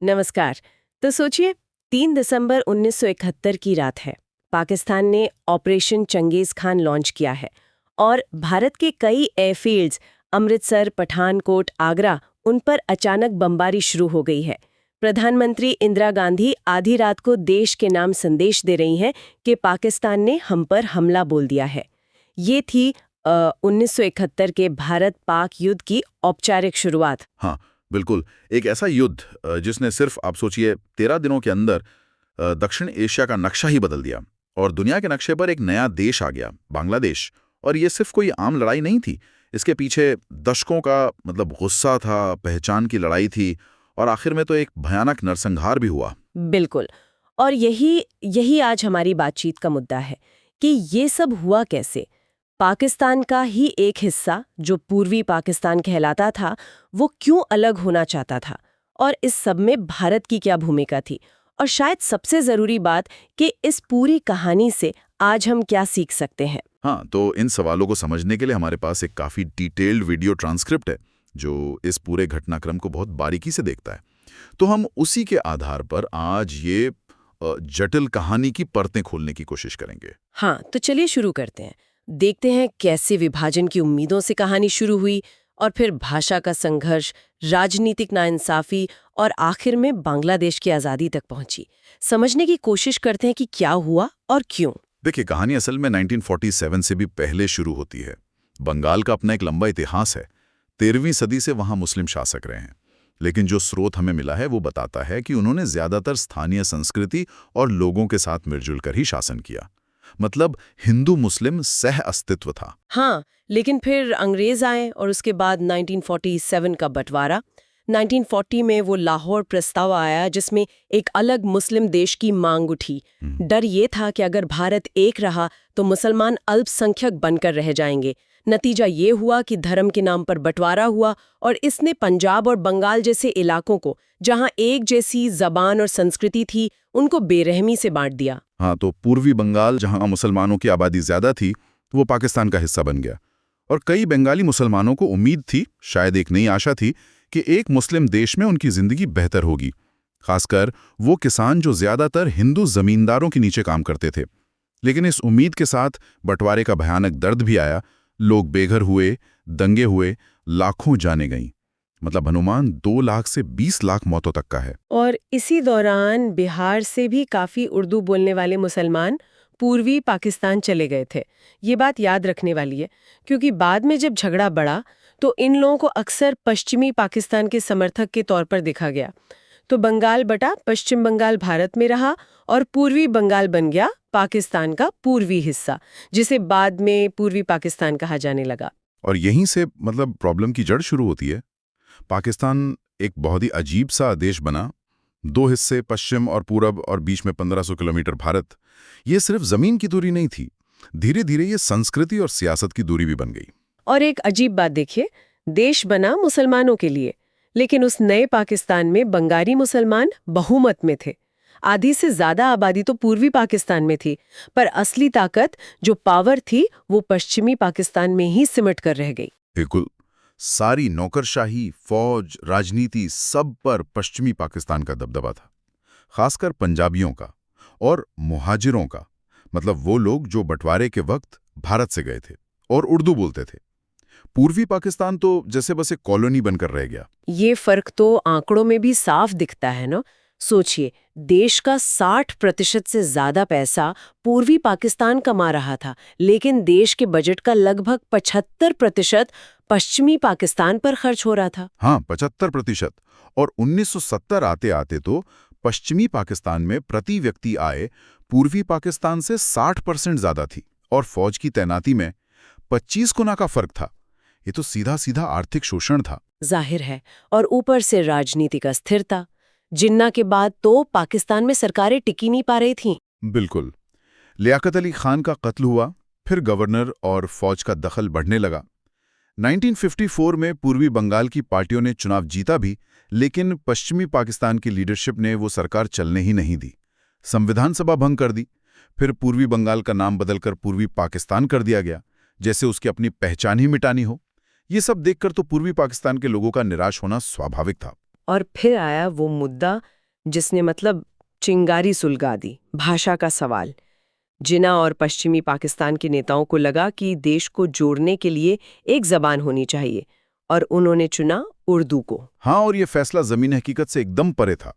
नमस्कार। तो सोचिए, 3 दिसंबर 1971 की रात है। पाकिस्तान ने ऑपरेशन चंगेज खान लॉन्च किया है और भारत के कई एयरफील्ड्स अमृतसर, पठानकोट, आगरा उन पर अचानक बमबारी शुरू हो गई है। प्रधानमंत्री इंदिरा गांधी आधी रात को देश के नाम संदेश दे रही हैं कि पाकिस्तान ने हम पर हमला बोल दिया है। ये थी 1971 के भारत-पाक युद्ध की औपचारिक शुरुआत। हाँ, बिल्कुल। एक ऐसा युद्ध जिसने सिर्फ आप सोचिए 13 दिनों के अंदर दक्षिण एशिया का नक्शा ही बदल दिया और दुनिया के नक्शे पर एक नया देश आ गया, बांग्लादेश। और ये सिर्फ कोई आम लड़ाई नहीं थी, इसके पीछे दशकों का गुस्सा था, पहचान की लड़ाई थी और आखिर में तो एक भयानक नरसंहार भी हुआ। बिल्कुल। और यही यही आज हमारी बातचीत का मुद्दा है कि ये सब हुआ कैसे। पाकिस्तान का ही एक हिस्सा जो पूर्वी पाकिस्तान कहलाता था, वो क्यों अलग होना चाहता था और इस सब में भारत की क्या भूमिका थी। और शायद सबसे जरूरी बात कि इस पूरी कहानी से आज हम क्या सीख सकते हैं। हाँ, तो इन सवालों को समझने के लिए हमारे पास एक काफ़ी डिटेल्ड वीडियो ट्रांसक्रिप्ट है जो इस पूरे घटनाक्रम को बहुत बारीकी से देखता है। तो हम उसी के आधार पर आज ये जटिल कहानी की परतें खोलने की कोशिश करेंगे। हाँ, तो चलिए शुरू करते हैं। देखते हैं कैसे विभाजन की उम्मीदों से कहानी शुरू हुई और फिर भाषा का संघर्ष, राजनीतिक नाइंसाफी और आखिर में बांग्लादेश की आज़ादी तक पहुंची। समझने की कोशिश करते हैं कि क्या हुआ और क्यों। देखिए, कहानी असल में 1947 से भी पहले शुरू होती है। बंगाल का अपना एक लंबा इतिहास है। 13वीं सदी से वहाँ मुस्लिम शासक रहे हैं, लेकिन जो स्रोत हमें मिला है वो बताता है कि उन्होंने ज्यादातर स्थानीय संस्कृति और लोगों के साथ मिलजुल कर ही शासन किया। मतलब हिंदू मुस्लिम सह अस्तित्व था। हाँ, लेकिन फिर अंग्रेज आए और उसके बाद 1947 का बंटवारा। 1940 में वो लाहौर प्रस्ताव आया जिसमें एक अलग मुस्लिम देश की मांग उठी। डर ये था कि अगर भारत एक रहा तो मुसलमान अल्पसंख्यक बनकर रह जाएंगे। नतीजा ये हुआ कि धर्म के नाम पर बंटवारा हुआ और इसने पंजाब और बंगाल जैसे इलाकों को, जहां एक जैसी जबान और संस्कृति थी, उनको बेरहमी से बांट दिया। हाँ, तो पूर्वी बंगाल, जहां मुसलमानों की आबादी ज्यादा थी, वो पाकिस्तान का हिस्सा बन गया। और कई बंगाली मुसलमानों को उम्मीद थी, शायद एक नई आशा थी, कि एक मुस्लिम देश में उनकी जिंदगी बेहतर होगी। खासकर वो किसान जो ज्यादातर हिंदू जमींदारों के नीचे काम करते थे। लेकिन इस उम्मीद के साथ बंटवारे का भयानक दर्द भी आया। लोग बेघर हुए, दंगे हुए, लाखों जाने गईं। अनुमान 2 लाख से 20 लाख मौतों तक का है। और इसी दौरान बिहार से भी काफी उर्दू बोलने वाले मुसलमान पूर्वी पाकिस्तान चले गए थे। ये बात याद रखने वाली है, क्योंकि बाद में जब झगड़ा बढ़ा तो इन लोगों को अक्सर पश्चिमी पाकिस्तान के समर्थक के तौर पर देखा गया। तो बंगाल बटा, पश्चिम बंगाल भारत में रहा और पूर्वी बंगाल बन गया पाकिस्तान का पूर्वी हिस्सा, जिसे बाद में पूर्वी पाकिस्तान कहा जाने लगा। और यहीं से प्रॉब्लम की जड़ शुरू होती है। पाकिस्तान एक बहुत ही अजीब सा देश बना। 2 हिस्से, पश्चिम और पूरब, और बीच में 1500 किलोमीटर भारत। ये सिर्फ जमीन की दूरी नहीं थी, धीरे धीरे ये संस्कृति और सियासत की दूरी भी बन गई। और एक अजीब बात देखिए, देश बना मुसलमानों के लिए, लेकिन उस नए पाकिस्तान में बंगाली मुसलमान बहुमत में थे। आधी से ज्यादा आबादी तो पूर्वी पाकिस्तान में थी, पर असली ताकत, जो पावर थी, वो पश्चिमी पाकिस्तान में ही सिमट कर रह गई। बिल्कुल। सारी नौकरशाही, फौज, राजनीति, सब पर पश्चिमी पाकिस्तान का दबदबा था। खासकर पंजाबियों का और मुहाजिरों का, वो लोग जो बंटवारे के वक्त भारत से गए थे और उर्दू बोलते थे। पूर्वी पाकिस्तान तो जैसे बस एक कॉलोनी बनकर रह गया। ये फर्क तो आंकड़ों में भी साफ दिखता है ना। सोचिए, देश का 60% से ज्यादा पैसा पूर्वी पाकिस्तान कमा रहा था, लेकिन देश के बजट का लगभग 75% पश्चिमी पाकिस्तान पर खर्च हो रहा था। हाँ, 75%। और 1970 आते आते तो पश्चिमी पाकिस्तान में प्रति व्यक्ति आय पूर्वी पाकिस्तान से 60% ज्यादा थी और फौज की तैनाती में 25 गुना का फर्क था। ये तो सीधा सीधा आर्थिक शोषण था। जाहिर है। और ऊपर से राजनीतिक अस्थिरता। जिन्ना के बाद तो पाकिस्तान में सरकारें टिकी नहीं पा रही थीं। बिल्कुल। लियाकत अली खान का कत्ल हुआ, फिर गवर्नर और फौज का दखल बढ़ने लगा। 1954 में पूर्वी बंगाल की पार्टियों ने चुनाव जीता भी, लेकिन पश्चिमी पाकिस्तान की लीडरशिप ने वो सरकार चलने ही नहीं दी। संविधान सभा भंग कर दी। फिर पूर्वी बंगाल का नाम बदलकर पूर्वी पाकिस्तान कर दिया गया, जैसे उसकी अपनी पहचान ही मिटानी हो। ये सब देखकर तो पूर्वी पाकिस्तान के लोगों का निराश होना स्वाभाविक था। और फिर आया वो मुद्दा जिसने मतलब चिंगारी सुलगा दी, भाषा का सवाल। जिन्ना और पश्चिमी पाकिस्तान के नेताओं को लगा कि देश को जोड़ने के लिए एक जबान होनी चाहिए और उन्होंने चुना उर्दू को। हाँ, और ये फैसला जमीन हकीकत से एकदम परे था।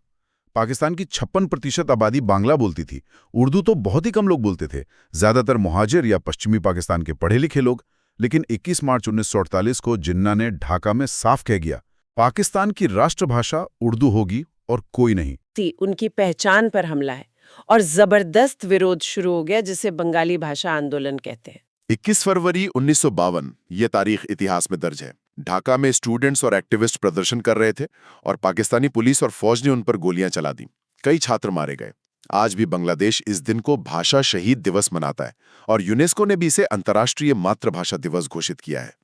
पाकिस्तान की 56% आबादी बांग्ला बोलती थी। उर्दू तो बहुत ही कम लोग बोलते थे, ज्यादातर मुहाजिर या पश्चिमी पाकिस्तान के पढ़े लिखे लोग। लेकिन 21 मार्च 1948 को जिन्ना ने ढाका में साफ कह दिया, पाकिस्तान की राष्ट्रभाषा उर्दू होगी और कोई नहीं। उनकी पहचान पर हमला है और जबरदस्त विरोध शुरू हो गया, जिसे बंगाली भाषा आंदोलन कहते हैं। 21 फरवरी 1952 ये तारीख इतिहास में दर्ज है। ढाका में स्टूडेंट्स और एक्टिविस्ट प्रदर्शन कर रहे थे और पाकिस्तानी पुलिस और फौज ने उन पर गोलियां चला दी। कई छात्र मारे गए। आज भी बांग्लादेश इस दिन को भाषा शहीद दिवस मनाता है और यूनेस्को ने भी इसे अंतर्राष्ट्रीय मातृभाषा दिवस घोषित किया है।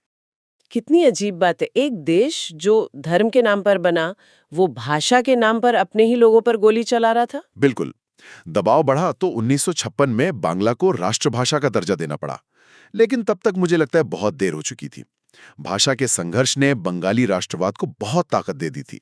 कितनी अजीब बात है, एक देश जो धर्म के नाम पर बना, वो भाषा के नाम पर अपने ही लोगों पर गोली चला रहा था। बिल्कुल। दबाव बढ़ा तो 1956 में बांग्ला को राष्ट्रभाषा का दर्जा देना पड़ा, लेकिन तब तक मुझे लगता है बहुत देर हो चुकी थी। भाषा के संघर्ष ने बंगाली राष्ट्रवाद को बहुत ताकत दे दी थी।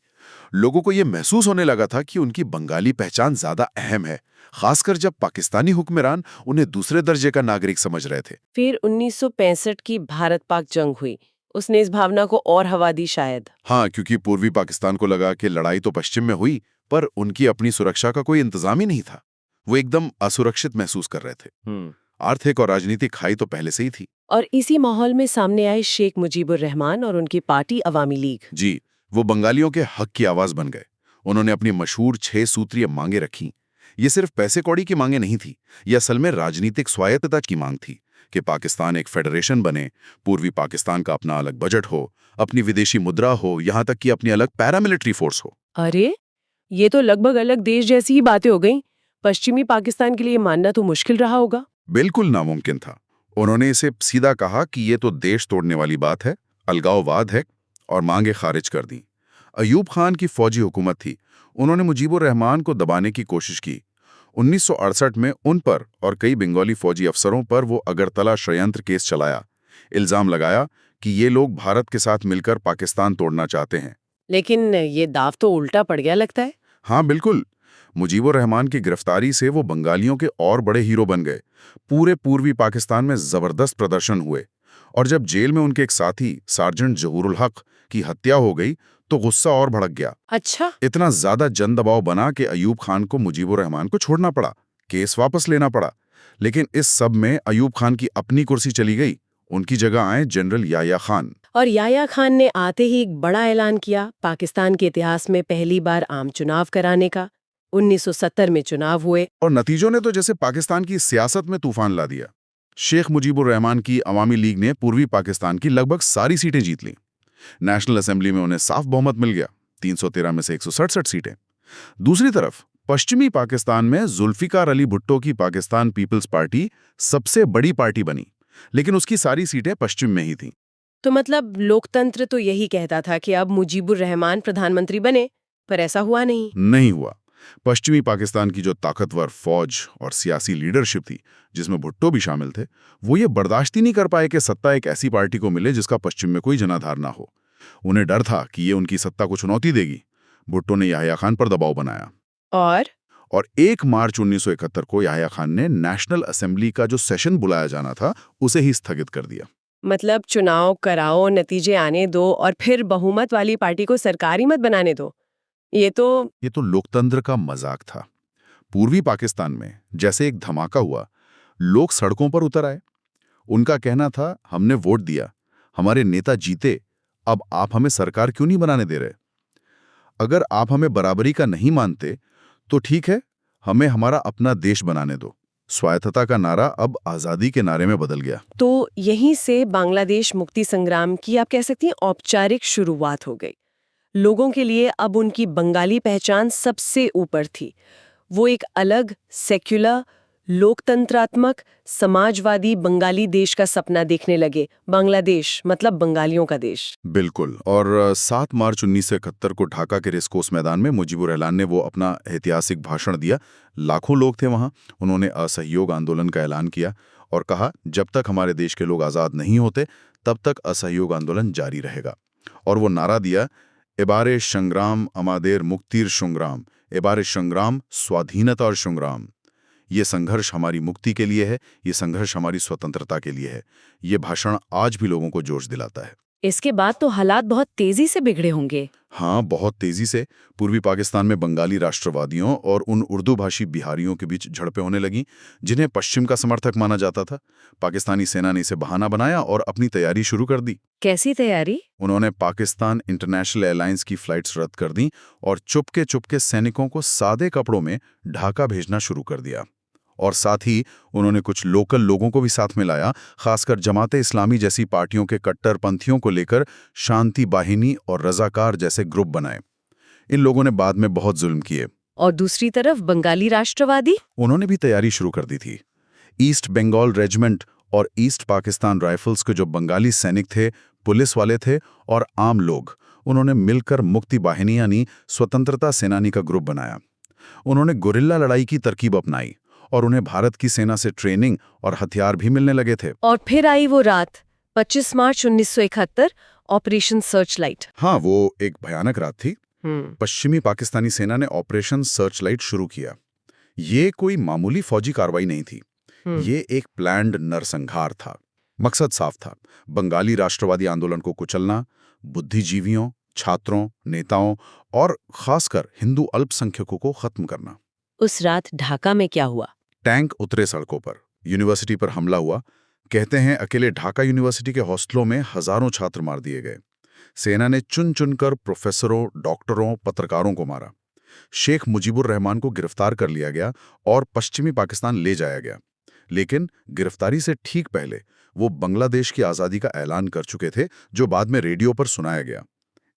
लोगों को यह महसूस होने लगा था कि उनकी बंगाली पहचान ज्यादा अहम है, खासकर जब पाकिस्तानी हुक्मरान उन्हें दूसरे दर्जे का नागरिक समझ रहे थे। फिर 1965 की भारत-पाक जंग हुई, उसने इस भावना को और हवा दी शायद। हाँ, क्योंकि पूर्वी पाकिस्तान को लगा कि लड़ाई तो पश्चिम में हुई, पर उनकी अपनी सुरक्षा का कोई इंतजाम ही नहीं था। वो एकदम असुरक्षित महसूस कर रहे थे। आर्थिक और राजनीतिक खाई तो पहले से ही थी। और इसी माहौल में सामने आए शेख मुजीबुर रहमान और उनकी पार्टी अवामी लीग। जी, वो बंगालियों के हक की आवाज बन गए। उन्होंने अपनी मशहूर 6 सूत्रीय मांगे रखी। ये सिर्फ पैसे कौड़ी की मांगे नहीं थी, ये असल में राजनीतिक स्वायत्तता की मांग थी कि पाकिस्तान एक फेडरेशन बने, पूर्वी पाकिस्तान का अपना अलग बजट हो, अपनी विदेशी मुद्रा हो, यहाँ तक कि अपनी अलग पैरामिलिट्री फोर्स हो। अरे, ये तो लगभग अलग देश जैसी ही बातें हो गईं। पश्चिमी पाकिस्तान के लिए मानना तो मुश्किल रहा होगा। बिल्कुल नामुमकिन था। उन्होंने इसे सीधा कहा कि ये तो देश तोड़ने वाली बात है, अलगाववाद है, और मांगे खारिज कर दी। अयूब खान की फौजी हुकूमत थी। उन्होंने मुजीबुर रहमान को दबाने की कोशिश की। 1968 में उन पर और कई बंगाली फौजी अफसरों पर वो अगरतला षड्यंत्र केस चलाया। इल्जाम लगाया कि ये लोग भारत के साथ मिलकर पाकिस्तान तोड़ना चाहते हैं। लेकिन ये दाव तो उल्टा पड़ गया लगता है। हाँ बिल्कुल। मुजीबुर रहमान की गिरफ्तारी से वो बंगालियों के और बड़े हीरो बन गए। पूरे पूर्वी पाकिस्तान में जबरदस्त प्रदर्शन हुए और जब जेल में उनके एक साथी सार्जेंट जहूरुल हक की हत्या हो गई तो गुस्सा और भड़क गया। अच्छा, इतना ज्यादा जन दबाव बना कि अयूब खान को मुजीबुर रहमान को छोड़ना पड़ा, केस वापस लेना पड़ा। लेकिन इस सब में अयूब खान की अपनी कुर्सी चली गई। उनकी जगह आए जनरल याया खान। और याया खान ने आते ही एक बड़ा ऐलान किया, पाकिस्तान के इतिहास में पहली बार आम चुनाव कराने का। 1970 में चुनाव हुए और नतीजों ने तो जैसे पाकिस्तान की सियासत में तूफान ला दिया। शेख मुजीबुर रहमान की अवामी लीग ने पूर्वी पाकिस्तान की लगभग सारी सीटें जीत लीं। नेशनल असेंबली में उन्हें साफ बहुमत मिल गया, 313 में से 167 सीटें। दूसरी तरफ पश्चिमी पाकिस्तान में जुल्फिकार अली भुट्टो की पाकिस्तान पीपल्स पार्टी सबसे बड़ी पार्टी बनी, लेकिन उसकी सारी सीटें पश्चिम में ही थीं। तो मतलब लोकतंत्र तो यही कहता था कि अब मुजीबुर रहमान प्रधानमंत्री बने, पर ऐसा हुआ नहीं हुआ। पश्चिमी पाकिस्तान की जो ताकतवर फौज और सियासी लीडरशिप थी, जिसमें भुट्टो भी शामिल थे, वो ये बर्दाश्त ही नहीं कर पाए कि सत्ता एक ऐसी पार्टी को मिले जिसका पश्चिम में कोई जनाधार ना हो। उन्हें डर था कि ये उनकी सत्ता को चुनौती देगी। भुट्टो ने याह्या खान पर दबाव बनाया और 1 मार्च 1971 को याह्या खान ने नेशनल असेंबली का जो सेशन बुलाया जाना था उसे ही स्थगित कर दिया। मतलब चुनाव कराओ, नतीजे आने दो और फिर बहुमत वाली पार्टी को सरकारी मत बनाने दो। ये तो लोकतंत्र का मजाक था। पूर्वी पाकिस्तान में जैसे एक धमाका हुआ, लोग सड़कों पर उतर आए। उनका कहना था, हमने वोट दिया, हमारे नेता जीते, अब आप हमें सरकार क्यों नहीं बनाने दे रहे? अगर आप हमें बराबरी का नहीं मानते तो ठीक है, हमें हमारा अपना देश बनाने दो। स्वायत्तता का नारा अब आजादी के नारे में बदल गया। तो यहीं से बांग्लादेश मुक्ति संग्राम की आप कह सकती हैं औपचारिक शुरुआत हो गई। लोगों के लिए अब उनकी बंगाली पहचान सबसे ऊपर थी। वो एक अलग, सेक्युलर, लोकतंत्रात्मक, समाजवादी बंगाली देश का सपना देखने लगे। बांग्लादेश मतलब बंगालियों का देश। बिल्कुल। और 7 मार्च 1971 को ढाका के रेसकोर्स मैदान में मुजीबुर रहमान ने वो अपना ऐतिहासिक भाषण दिया। लाखों लोग थे वहां। उन्होंने असहयोग आंदोलन का ऐलान किया और कहा, जब तक हमारे देश के लोग आज़ाद नहीं होते तब तक असहयोग आंदोलन जारी रहेगा। और वो नारा दिया, एबारे संग्राम अमादेर मुक्तिर संग्राम, एबारे संग्राम स्वाधीनता और संग्राम। ये संघर्ष हमारी मुक्ति के लिए है, ये संघर्ष हमारी स्वतंत्रता के लिए है। ये भाषण आज भी लोगों को जोश दिलाता है। इसके बाद तो हालात बहुत तेजी से बिगड़े होंगे। हाँ, बहुत तेजी से। पूर्वी पाकिस्तान में बंगाली राष्ट्रवादियों और उन उर्दू भाषी बिहारियों के बीच झड़पें होने लगीं, जिन्हें पश्चिम का समर्थक माना जाता था। पाकिस्तानी सेना ने इसे बहाना बनाया और अपनी तैयारी शुरू कर दी। कैसी तैयारी? उन्होंने पाकिस्तान इंटरनेशनल एयरलाइंस की फ्लाइट्स रद्द कर दी और चुपके चुपके सैनिकों को सादे कपड़ों में ढाका भेजना शुरू कर दिया। और साथ ही उन्होंने कुछ लोकल लोगों को भी साथ में लाया, खासकर जमाते इस्लामी जैसी पार्टियों के कट्टरपंथियों को लेकर शांति बाहिनी और रजाकार जैसे ग्रुप बनाए। इन लोगों ने बाद में बहुत जुल्म किए। और दूसरी तरफ बंगाली राष्ट्रवादी? उन्होंने भी तैयारी शुरू कर दी थी। ईस्ट बंगाल रेजिमेंट और ईस्ट पाकिस्तान राइफल्स के जो बंगाली सैनिक थे, पुलिस वाले थे और आम लोग, उन्होंने मिलकर मुक्ति बाहिनी यानी स्वतंत्रता सेनानी का ग्रुप बनाया। उन्होंने गुरिल्ला लड़ाई की तरकीब अपनाई और उन्हें भारत की सेना से ट्रेनिंग और हथियार भी मिलने लगे थे। और फिर आई वो रात 25 मार्च 1971, ऑपरेशन सर्चलाइट। हाँ, वो एक भयानक रात थी। पश्चिमी पाकिस्तानी सेना ने ऑपरेशन सर्चलाइट शुरू किया। ये कोई मामूली फौजी कार्रवाई नहीं थी। ये एक प्लान्ड नरसंहार था। मकसद साफ था, बंगाली राष्ट्रवादी आंदोलन को कुचलना, बुद्धिजीवियों, छात्रों, नेताओं और खासकर हिंदू अल्पसंख्यकों को खत्म करना। उस रात ढाका में क्या हुआ? टैंक उतरे सड़कों पर, यूनिवर्सिटी पर हमला हुआ। कहते हैं अकेले ढाका यूनिवर्सिटी के हॉस्टलों में हजारों छात्र मार दिए गए। सेना ने चुन चुनकर प्रोफेसरों, डॉक्टरों, पत्रकारों को मारा। शेख मुजीबुर रहमान को गिरफ्तार कर लिया गया और पश्चिमी पाकिस्तान ले जाया गया। लेकिन गिरफ्तारी से ठीक पहले वो बांग्लादेश की आज़ादी का ऐलान कर चुके थे, जो बाद में रेडियो पर सुनाया गया।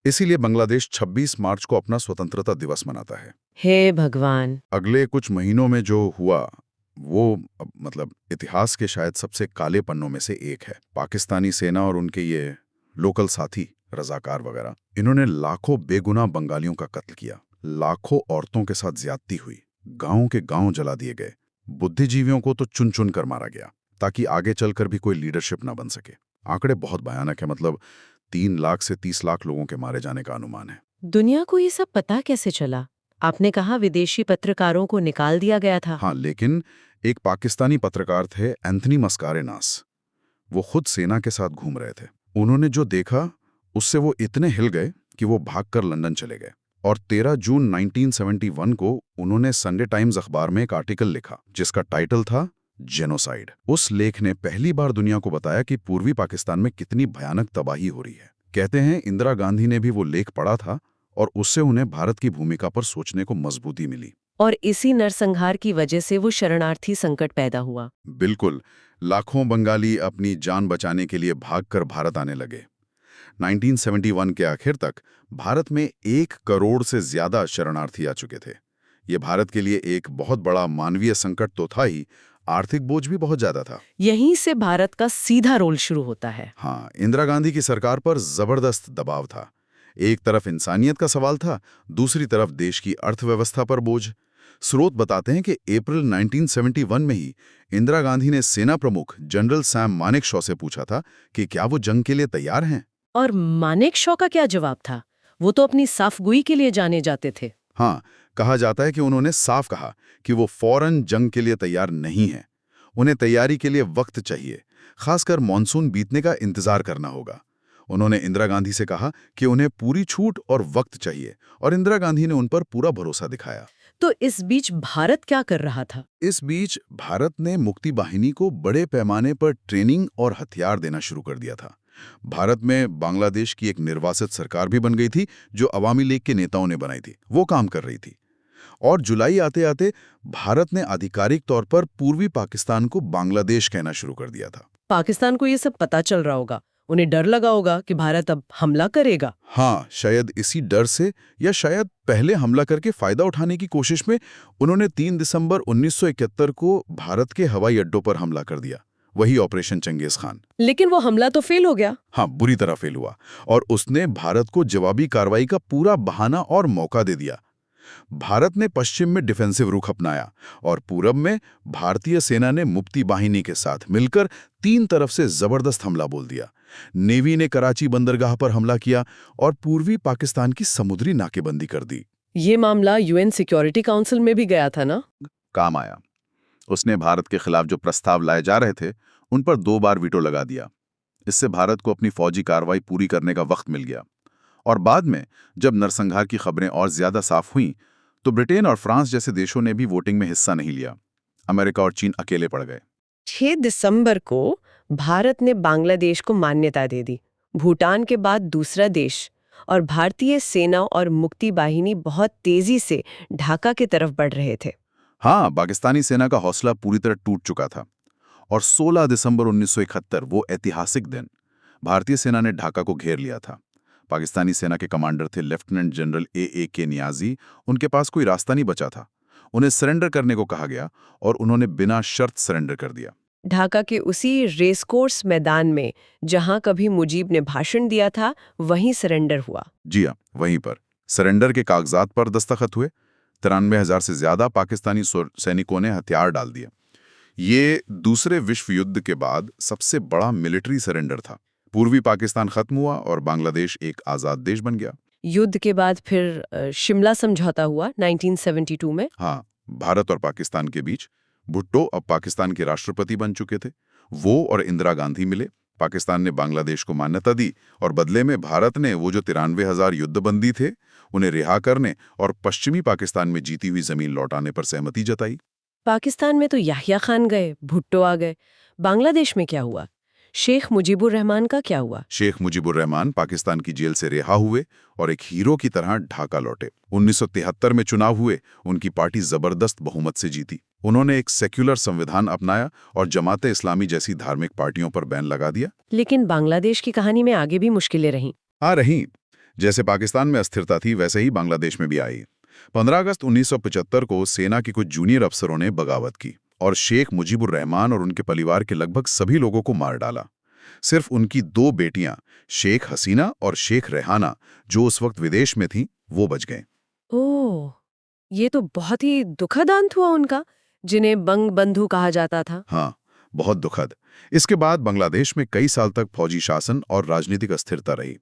इसीलिए बांग्लादेश 26 मार्च को अपना स्वतंत्रता दिवस मनाता है। हे भगवान! अगले कुछ महीनों में जो हुआ वो मतलब इतिहास के शायद सबसे काले पन्नों में से एक है। पाकिस्तानी सेना और उनके ये लोकल साथी, रजाकार वगैरह, इन्होंने लाखों बेगुनाह बंगालियों का कत्ल किया। लाखों औरतों के साथ ज्यादती हुई। गांव के गांव जला दिए गए। बुद्धिजीवियों को तो चुन चुन कर मारा गया ताकि आगे चलकर भी कोई लीडरशिप ना बन सके। आंकड़े बहुत भयानक है, मतलब 3 लाख से 30 लाख लोगों के मारे जाने का अनुमान है। दुनिया को ये सब पता कैसे चला? आपने कहा विदेशी पत्रकारों को निकाल दिया गया था। हाँ, लेकिन एक पाकिस्तानी पत्रकार थे, एंथनी मस्कारेनास। वो खुद सेना के साथ घूम रहे थे। उन्होंने जो देखा उससे वो इतने हिल गए कि वो भागकर लंदन चले गए। और 13 जून 1971 को उन्होंने संडे टाइम्स अखबार में एक आर्टिकल लिखा जिसका टाइटल था जेनोसाइड। उस लेख ने पहली बार दुनिया को बताया कि पूर्वी पाकिस्तान में कितनी भयानक तबाही हो रही है। कहते हैं इंदिरा गांधी ने भी वो लेख पढ़ा था और उससे उन्हें भारत की भूमिका पर सोचने को मजबूती मिली। और इसी नरसंहार की वजह से वो शरणार्थी संकट पैदा हुआ। बिल्कुल। लाखों बंगाली अपनी जान बचाने के लिए भागकर भारत आने लगे। 1971 के आखिर तक भारत में 1 करोड़ से ज्यादा शरणार्थी आ चुके थे। ये भारत के लिए एक बहुत बड़ा मानवीय संकट तो था ही, आर्थिक बोझ भी बहुत ज्यादा था। यहीं से भारत का सीधा रोल शुरू होता है। हाँ, इंदिरा गांधी की सरकार पर जबरदस्त दबाव था। एक तरफ इंसानियत का सवाल था, दूसरी तरफ देश की अर्थव्यवस्था पर बोझ। स्रोत बताते हैं कि अप्रैल 1971 में ही इंदिरा गांधी ने सेना प्रमुख जनरल सैम मानेकशॉ से पूछा था कि क्या वो जंग के लिए तैयार हैं। और मानेकशॉ का क्या जवाब था? वो तो अपनी साफगोई के लिए जाने जाते थे। हाँ, कहा जाता है कि उन्होंने साफ कहा कि वो फौरन जंग के लिए तैयार नहीं हैं। उन्हें तैयारी के लिए वक्त चाहिए, खासकर मॉनसून बीतने का इंतजार करना होगा। उन्होंने इंदिरा गांधी से कहा कि उन्हें पूरी छूट और वक्त चाहिए, और इंदिरा गांधी ने उन पर पूरा भरोसा दिखाया। तो इस बीच भारत क्या कर रहा था? इस बीच भारत ने मुक्ति बाहिनी को बड़े पैमाने पर ट्रेनिंग और हथियार देना शुरू कर दिया था। भारत में बांग्लादेश की एक निर्वासित सरकार भी बन गई थी, जो अवामी लीग के नेताओं ने बनाई थी। वो काम कर रही थी। और जुलाई आते आते भारत ने आधिकारिक तौर पर पूर्वी पाकिस्तान को बांग्लादेश कहना शुरू कर दिया था। पाकिस्तान को ये सब पता चल रहा होगा, उन्हें डर लगा होगा कि भारत अब हमला करेगा। हाँ, शायद इसी डर से या शायद पहले हमला करके फायदा उठाने की कोशिश में उन्होंने 3 दिसंबर 1971 को भारत के हवाई अड्डों पर हमला कर दिया। वही ऑपरेशन चंगेज खान। लेकिन वो हमला तो फेल हो गया। हाँ, बुरी तरह फेल हुआ और उसने भारत को जवाबी कार्रवाई का पूरा बहाना और मौका दे दिया। भारत ने पश्चिम में डिफेंसिव रुख अपनाया और पूरब में भारतीय सेना ने मुक्ति बाहिनी के साथ मिलकर 3 तरफ से जबरदस्त हमला बोल दिया। नेवी ने कराची बंदरगाह पर हमला किया और पूर्वी पाकिस्तान की समुद्री नाकेबंदी कर दी। ये मामला यूएन सिक्योरिटी काउंसिल में भी गया था ना? काम आया। उसने भारत के खिलाफ जो प्रस्ताव लाए जा रहे थे उन पर 2 बार वीटो लगा दिया। इससे भारत को अपनी फौजी कार्रवाई पूरी करने का वक्त मिल गया। और बाद में जब नरसंहार की खबरें और ज्यादा साफ हुईं, तो ब्रिटेन और फ्रांस जैसे देशों ने भी वोटिंग में हिस्सा नहीं लिया। अमेरिका और चीन अकेले पड़ गए। 6 दिसंबर को भारत ने बांग्लादेश को मान्यता दे दी, भूटान के बाद दूसरा देश, और भारतीय सेना और मुक्ति बाहिनी बहुत तेजी से ढाका की तरफ बढ़ रहे थे। हाँ, पाकिस्तानी सेना का हौसला पूरी तरह टूट चुका था और 16 दिसंबर 1971 वो ऐतिहासिक दिन भारतीय सेना ने ढाका को घेर लिया था। पाकिस्तानी सेना के कमांडर थे लेफ्टिनेंट जनरल ए.के. नियाजी। उनके पास कोई रास्ता नहीं बचा था। उन्हें सरेंडर करने को कहा गया और उन्होंने बिना शर्त सरेंडर कर दिया। ढाका के उसी रेसकोर्स मैदान में जहां कभी मुजीब ने भाषण दिया था, वहीं सरेंडर हुआ। जी हाँ, वहीं पर सरेंडर के कागजात पर दस्तखत हुए। 93,000 से ज्यादा पाकिस्तानी सैनिकों ने हथियार डाल दिए। ये दूसरे विश्व युद्ध के बाद सबसे बड़ा मिलिट्री सरेंडर था। पूर्वी पाकिस्तान खत्म हुआ और बांग्लादेश एक आजाद देश बन गया। युद्ध के बाद फिर शिमला समझौता हुआ 1972 में। हाँ, भारत और पाकिस्तान के बीच। भुट्टो अब पाकिस्तान के राष्ट्रपति बन चुके थे। वो और इंदिरा गांधी मिले। पाकिस्तान ने बांग्लादेश को मान्यता दी और बदले में भारत ने वो जो 93,000 युद्धबंदी थे उन्हें रिहा करने और पश्चिमी पाकिस्तान में जीती हुई जमीन लौटाने पर सहमति जताई। पाकिस्तान में तो याहिया खान गए, भुट्टो आ गए। बांग्लादेश में क्या हुआ? शेख मुजीबुर रहमान का क्या हुआ? शेख मुजीबुर रहमान पाकिस्तान की जेल से रिहा हुए और एक हीरो की तरह ढाका लौटे। 1973 में चुनाव हुए। उनकी पार्टी जबरदस्त बहुमत से जीती। उन्होंने एक सेक्युलर संविधान अपनाया और जमाते इस्लामी जैसी धार्मिक पार्टियों पर बैन लगा दिया। लेकिन बांग्लादेश की कहानी में आगे भी मुश्किलें रहीं। हाँ, रही। जैसे पाकिस्तान में अस्थिरता थी वैसे ही बांग्लादेश में भी आई। 15 अगस्त 1975 को सेना के कुछ जूनियर अफसरों ने बगावत की और शेख मुजीबुर रहमान और उनके परिवार के लगभग सभी लोगों को मार डाला। सिर्फ उनकी 2 बेटियां शेख हसीना और शेख रेहाना, जो उस वक्त विदेश में थीं, वो बच गए। ओह, ये तो बहुत ही दुखद अंत हुआ उनका, जिन्हें बंग बंधु कहा जाता था। हाँ, बहुत दुखद। इसके बाद बांग्लादेश में कई साल तक फौजी शासन और राजनीतिक अस्थिरता रही।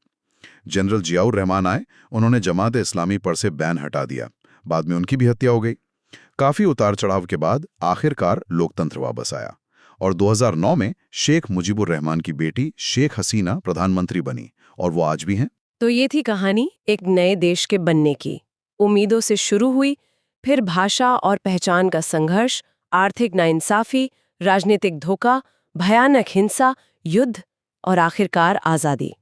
जनरल जियाउर रहमान आए। उन्होंने जमात इस्लामी पर से बैन हटा दिया। बाद में उनकी भी हत्या हो गई। काफी उतार चढ़ाव के बाद आखिरकार लोकतंत्र वापस आया और 2009 में शेख मुजीबुर रहमान की बेटी शेख हसीना प्रधानमंत्री बनी और वो आज भी हैं। तो ये थी कहानी एक नए देश के बनने की। उम्मीदों से शुरू हुई, फिर भाषा और पहचान का संघर्ष, आर्थिक नाइंसाफी, राजनीतिक धोखा, भयानक हिंसा, युद्ध और आखिरकार आजादी।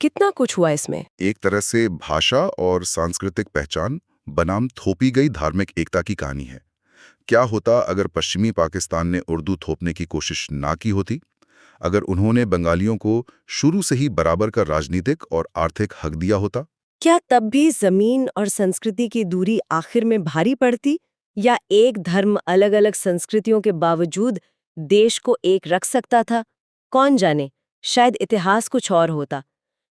कितना कुछ हुआ इसमें। एक तरह से भाषा और सांस्कृतिक पहचान बनाम थोपी गई धार्मिक एकता की कहानी है। क्या होता अगर पश्चिमी पाकिस्तान ने उर्दू थोपने की कोशिश ना की होती? अगर उन्होंने बंगालियों को शुरू से ही बराबर का राजनीतिक और आर्थिक हक दिया होता? क्या तब भी जमीन और संस्कृति की दूरी आखिर में भारी पड़ती, या एक धर्म अलग अलग संस्कृतियों के बावजूद देश को एक रख सकता था? कौन जाने, शायद इतिहास कुछ और होता।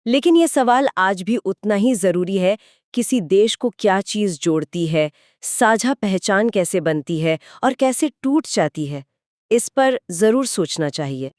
लेकिन ये सवाल आज भी उतना ही जरूरी है। किसी देश को क्या चीज जोड़ती है, साझा पहचान कैसे बनती है और कैसे टूट जाती है, इस पर जरूर सोचना चाहिए।